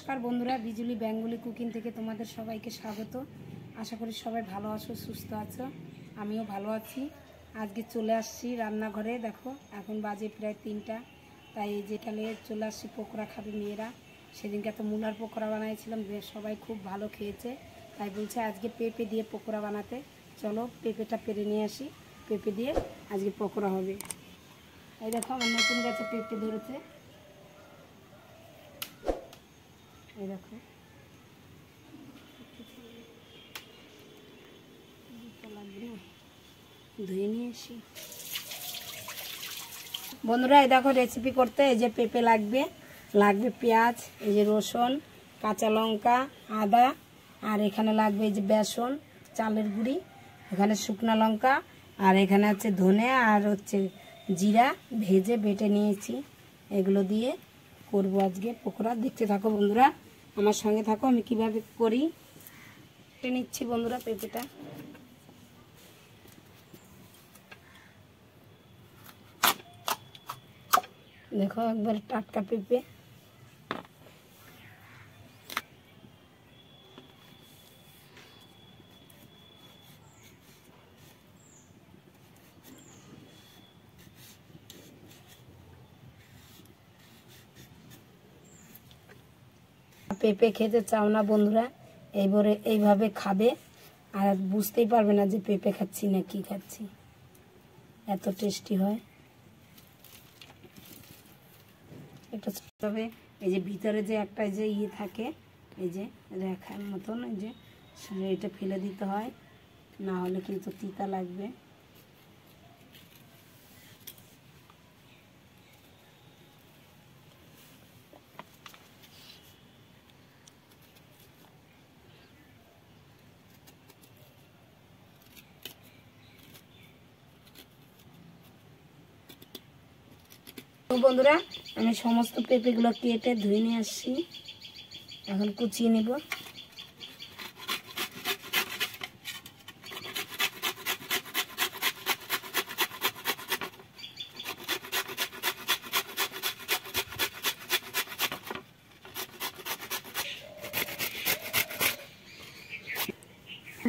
নমস্কার বন্ধুরা, বিজুলি বেঙ্গলি কুকিং থেকে তোমাদের সবাইকে স্বাগত। আশা করি সবাই ভালো আছো, সুস্থ আছো। আমিও ভালো আছি। আজকে চলে আসছি রান্নাঘরে। দেখো এখন বাজে প্রায় 3টা। তাই যেখানে চলে আসছি পকোড়া খাবে মেয়েরা। সেদিনকে তো মূলার পকোড়া বানিয়েছিলাম, সবাই খুব ভালো খেয়েছে। তাই বলছে আজকে পেঁপে দিয়ে পকোড়া বানাতে। চলো পেঁপেটা পেরে নিয়ে আসি, পেঁপে দিয়ে আজকে পকোড়া হবে। এই দেখো আমার নতুন গাছে পেঁপে ধরেছে। এই দেখো ধুয়ে নিয়ে আসি বন্ধুরা। এই দেখো রেসিপি করতে এই যে পেঁপে লাগবে পেঁয়াজ, এই যে রসুন, কাঁচা লঙ্কা, আদা, আর এখানে লাগবে এই যে বেসন, চালের গুঁড়ি, এখানে শুকনো লঙ্কা, আর এখানে হচ্ছে ধনে আর হচ্ছে জিরা ভেজে বেটে নিয়েছি। এগুলো দিয়ে করবো আজকে পকোড়া। দেখতে থাকো বন্ধুরা, আমার সঙ্গে থাকো আমি কিভাবে করি। কেটে নিচ্ছি বন্ধুরা পেঁপেটা। দেখো একবার টাটকা পেঁপে। পেঁপে খেতে চাও না বন্ধুরা, এইভাবে খাবে আর বুঝতেই পারবে না যে পেঁপে খাচ্ছি না কি খাচ্ছি, এত টেস্টি হয়। একটা তবে এই যে ভিতরে যে একটা যে ইয়ে থাকে, এই যে রেখার মতন, এই যে এটা ফেলে দিতে হয়, না হলে কিন্তু তিতা লাগবে। বন্ধুরা আমি সমস্ত পেঁপেগুলো কেটে ধুয়ে নিয়ে আসছি, এখন কুচিয়ে নেব।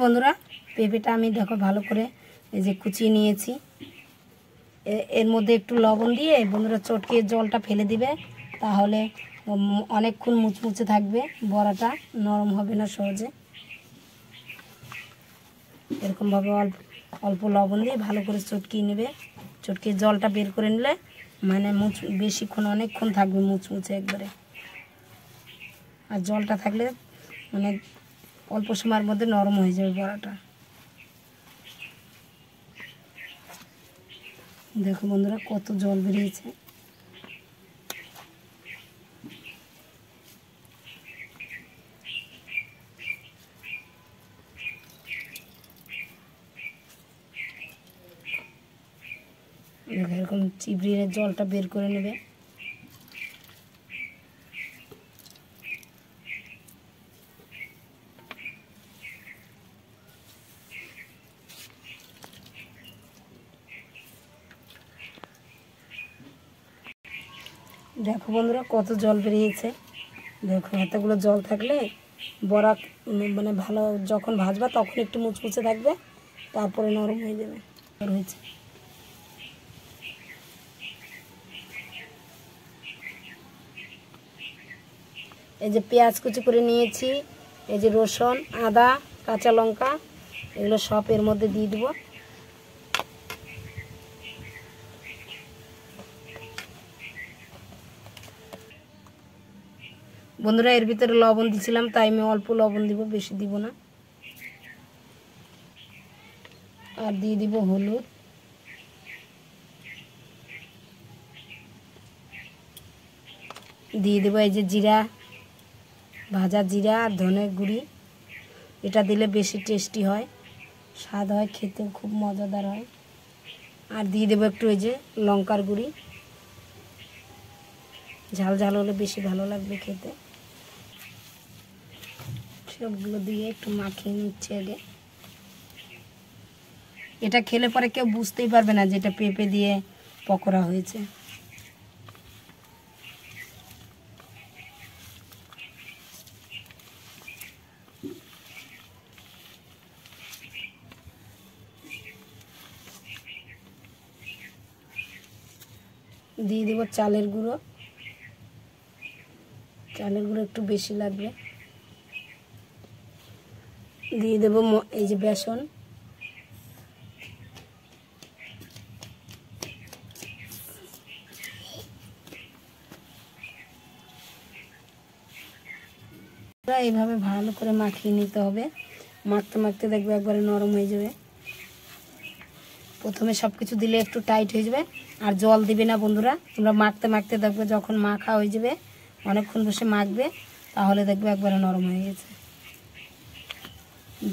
বন্ধুরা পেঁপেটা আমি দেখো ভালো করে এই যে কুচিয়ে নিয়েছি। এর মধ্যে একটু লবণ দিয়ে বন্ধুরা চটকে জলটা ফেলে দিবে, তাহলে অনেকক্ষণ মুচমুচে থাকবে, বড়াটা নরম হবে না সহজে। এরকমভাবে অল্প অল্প লবণ দিয়ে ভালো করে চটকিয়ে নেবে। চটকিয়ে জলটা বের করে নিলে মানে বেশিক্ষণ অনেকক্ষণ থাকবে মুচমুচে একবারে। আর জলটা থাকলে মানে অল্প সময়ের মধ্যে নরম হয়ে যাবে বড়াটা। দেখো বন্ধুরা কত জল বেরিয়েছে। দেখো এরকম চিবড়িয়ে জলটা বের করে নেবে। দেখো বন্ধুরা কত জল বেরিয়েছে। দেখো এতগুলো জল থাকলে বড়া মানে ভালো, যখন ভাজবা তখন একটু মুচমুচে থাকবে, তারপরে নরম হয়ে যাবে। হয়েছে এই যে পেঁয়াজ কুচি করে নিয়েছি, এই যে রসুন, আদা, কাঁচা লঙ্কা, এগুলো সব এর মধ্যে দিয়ে দেবো। বন্ধুরা এর ভিতরে লবণ দিয়েছিলাম, তাই আমি অল্প লবণ দিব, বেশি দিব না। আর দিয়ে দিব হলুদ, দিয়ে দেবো এই যে জিরা, ভাজা জিরা আর ধনের গুঁড়ি। এটা দিলে বেশি টেস্টি হয়, স্বাদ হয়, খেতেও খুব মজাদার হয়। আর দিয়ে দেবো একটু এই যে লঙ্কার গুঁড়ি, ঝাল ঝাল হলে বেশি ভালো লাগবে খেতে। সবগুলো দিয়ে একটু মাখিয়ে নিচ্ছে আগে। এটা খেলে পরে কেউ বুঝতেই পারবে না যে এটা পেঁপে দিয়ে পকোড়া হয়েছে। দিয়ে দেব চালের গুঁড়ো। চালের গুঁড়ো একটু বেশি লাগবে। দিয়ে দেব এই যে বেসন। এইভাবে ভালো করে মাখিয়ে নিতে হবে। মাখতে মাখতে দেখবে একবারে নরম হয়ে যাবে। প্রথমে সব কিছু দিলে একটু টাইট হয়ে যাবে, আর জল দিবে না বন্ধুরা। তোমরা মাখতে মাখতে দেখবে যখন মাখা হয়ে যাবে, অনেকক্ষণ বসে মাখবে, তাহলে দেখবে একবারে নরম হয়ে গেছে।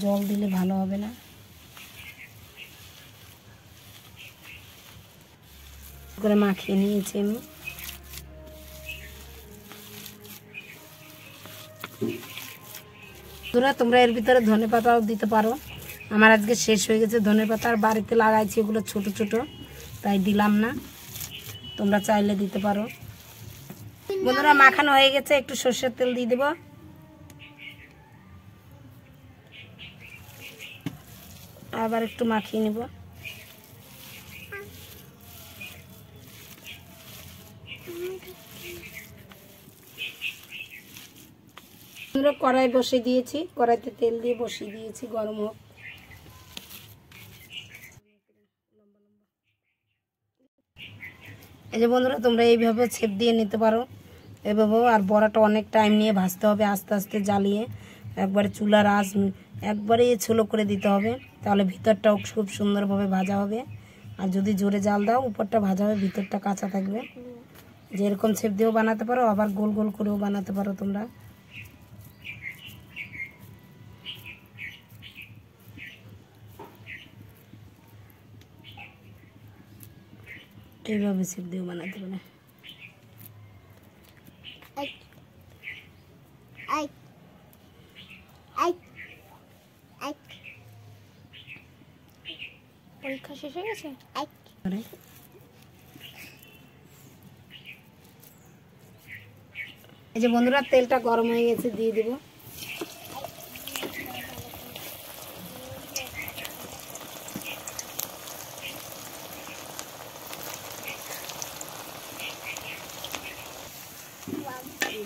জল দিলে ভালো হবে না। করে মাখিয়ে নিয়েছি আমি। তোমরা এর ভিতরে ধনেপাতাও দিতে পারো। আমার আজকে শেষ হয়ে গেছে ধনেপাতা, আর বাড়িতে লাগাইছি ওগুলো ছোট ছোট, তাই দিলাম না। তোমরা চাইলে দিতে পারো। বন্ধুরা মাখানো হয়ে গেছে, একটু সর্ষের তেল দিয়ে দেবো। আবার একটু মাখিয়ে নেব। আমরা কড়াই বসিয়ে দিয়েছি, কড়াইতে তেল দিয়ে বসিয়ে দিয়েছি, গরম হোক। এই যে বন্ধুরা তোমরা এইভাবে ছেপ দিয়ে নিতে পারো এভাবেও। আর বড়াটা অনেক টাইম নিয়ে ভাজতে হবে, আস্তে আস্তে জ্বালিয়ে একবারে চুলার আঁচ একবারে ছোলো করে দিতে হবে, তাহলে ভিতরটাও খুব সুন্দরভাবে ভাজা হবে। আর যদি জোরে জাল দাও উপরটা ভাজা হবে, ভিতরটা কাঁচা থাকবে। যেরকম ছেপ দিয়েও বানাতে পারো, আবার গোল গোল করেও বানাতে পারো তোমরা। এইভাবে ছেপ দিয়েও বানাতে পারো। পরীক্ষা শেষ হয়ে গেছে। এই যে বন্ধুরা তেলটা গরম হয়ে গেছে, দিয়ে দেব।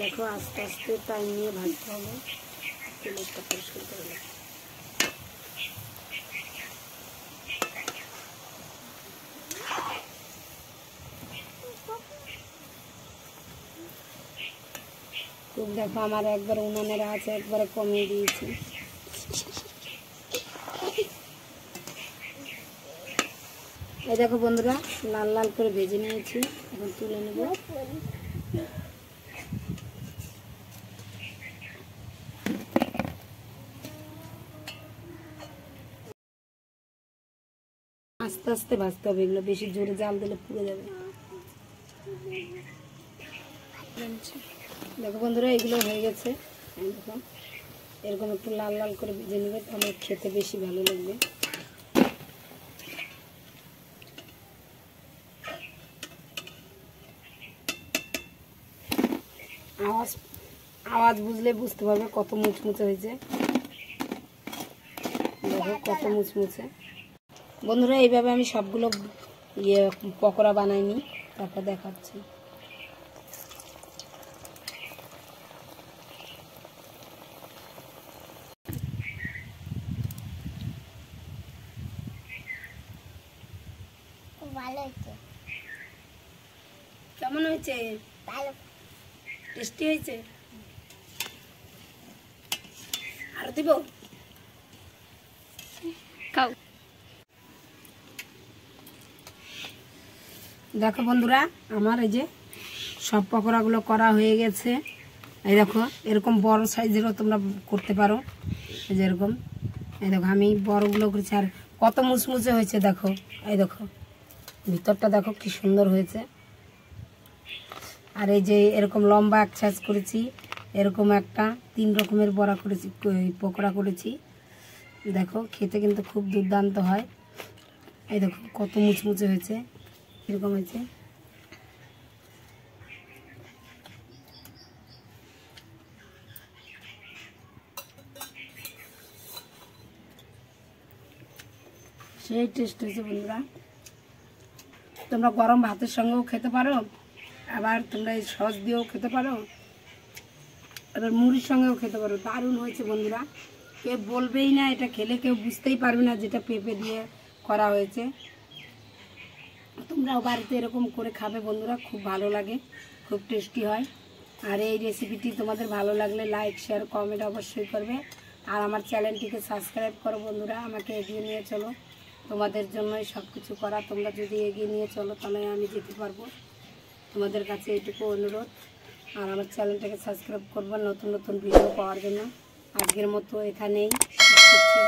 দেখো আস্তে আস্তে টাইম নিয়ে ভাজতে হবে, তেলটা পরিষ্কার করে নেব। দেখো আমার একবার উনানের আছে, একবারে কমিয়ে দিয়েছি। এই দেখো বন্ধুরা লাল লাল করে ভেজে নিয়েছি, এখন তুলে নেব। আস্তে আস্তে ভাজতে হবে, এগুলো বেশি জোরে জাল দিলে পুড়ে যাবে। দেখো বন্ধুরা এগুলো হয়ে গেছে। দেখো এরকম একটু লাল লাল করে ভেজে নেবে, তাহলে খেতে বেশি ভালো লাগবে। আওয়াজ বুঝলে বুঝতে পারবে কত মুচমুচে হয়েছে। দেখো কত মুচমুচে। বন্ধুরা এইভাবে আমি সবগুলো পকোড়া বানাইনি, তারপর দেখাচ্ছি। কেমন হয়েছে? টেস্টি হয়েছে? আর দিব? খাও। দেখো বন্ধুরা আমার এই যে সব পকোড়াগুলো করা হয়ে গেছে। এই দেখো এরকম বড় সাইজেরও তোমরা করতে পারো, এই যে এরকম। এই দেখো আমি বড়গুলো করেছি, আর কত মুচমুচে হয়েছে দেখো। এই দেখো ভিতরটা দেখো কি সুন্দর হয়েছে। আর এই যে এরকম লম্বা এক সাইজ করেছি, এরকম একটা 3 রকমের বড়া করেছি, পকোড়া করেছি। দেখো খেতে কিন্তু খুব দুর্দান্ত হয়। এই দেখো কত মুচমুচে হয়েছে, এরকম হয়েছে। সেই টেস্ট হয়েছে বন্ধুরা। তোমরা গরম ভাতের সঙ্গেও খেতে পারো, আবার তোমরা এই সস দিয়েও খেতে পারো, এবার মুড়ির সঙ্গেও খেতে পারো। দারুণ হয়েছে বন্ধুরা, কেউ বলবেই না, এটা খেলে কেউ বুঝতেই পারবে না যেটা পেঁপে দিয়ে করা হয়েছে। তোমরাও বাড়িতে এরকম করে খাবে বন্ধুরা, খুব ভালো লাগে, খুব টেস্টি হয়। আর এই রেসিপিটি তোমাদের ভালো লাগলে লাইক শেয়ার কমেন্ট অবশ্যই করবে। আর আমার চ্যানেলটিকে সাবস্ক্রাইব করো বন্ধুরা, আমাকে এগিয়ে নিয়ে চলো, তোমাদের জন্যই সব কিছু করা। তোমরা যদি এগিয়ে নিয়ে চলো তাহলে আমি যেতে পারবো, তোমাদের কাছে এইটুকু অনুরোধ। আর আমার চ্যানেলটাকে সাবস্ক্রাইব করবো নতুন নতুন ভিডিও পাওয়ার জন্য। আজকের মতো এখানেই শেষ করছি।